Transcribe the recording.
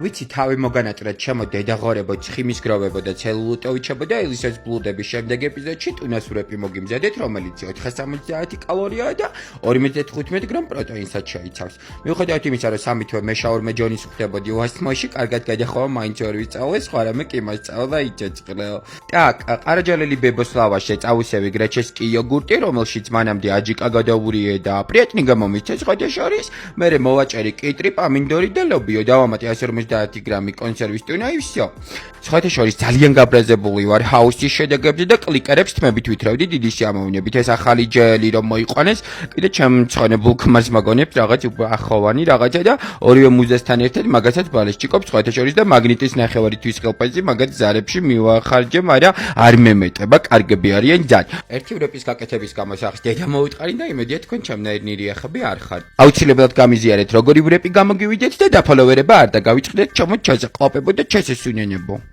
ვიცი თავი მოგანატრეთ ჩემო დედაღორებო ცხიმის გროვებო და ცელულიტოვიჩებო და ელისეს ბლუდების შემდეგ ეპიზოდში ტუნას ვრეპი მოგიმზადეთ რომელიც 470 კალორიაა და 215 გრამ პროტეინსაც შეიცავს. მიუხედავად იმისა რომ სამი თვე მე შაურმე ჯონის ხვდებოდი უასთმოში კარგად გადახოვა მაინც ვერ ვისწავლე სხვა რამე კი მასწავლა იჭეჭყლეო. Так, ყარაჯალელი ბებოს ლავაშზე წავისევი გრეჩესკი იოგურტი რომელშიც მანამდე აჯიკა გადავურიე და პრიეტნი გამომიცეს ხოდაშორის, მერე მოვაჭერი კიტრი, პამინდორი და ლობიო დავამატე 150 გრამი კონსერვის ტუნა ისო. სხვათაშორის ძალიან გაბრაზებული ვარ ჰაუსის შედეგებზე და კლიკერებს თმებით ვითრევდი დიდი სიამოვნებით. ეს ახალი ჯელი რომ მოიყვანეს, კიდე ჩემ მწონებულ ქმარს მაგონებს რაღაც ახოვანი რაღაცა და ორივე მუზესთან ერთად მაგასაც ბალეს ჭიკობს სხვათაშორის და მაგნიტის ნახევარითვის ხელფასი მაგათ ზარებში მივახარჯე, მაგრამ არ მემეტება, კარგები არიან ძალიან. ერთი ვრეპის გაკეთების გამო სახს დედა მოვიტყარი და იმედია თქვენ ჩემნაირნი ახები არ ხართ. აუცილებლად გამიზიარეთ როგორი ვრეპი გამოგივიდეთ და დაფოლოვერება არ დაგავიწყდეთ ჩემო ჩასაყლაპებო და ჩასასუნენებო.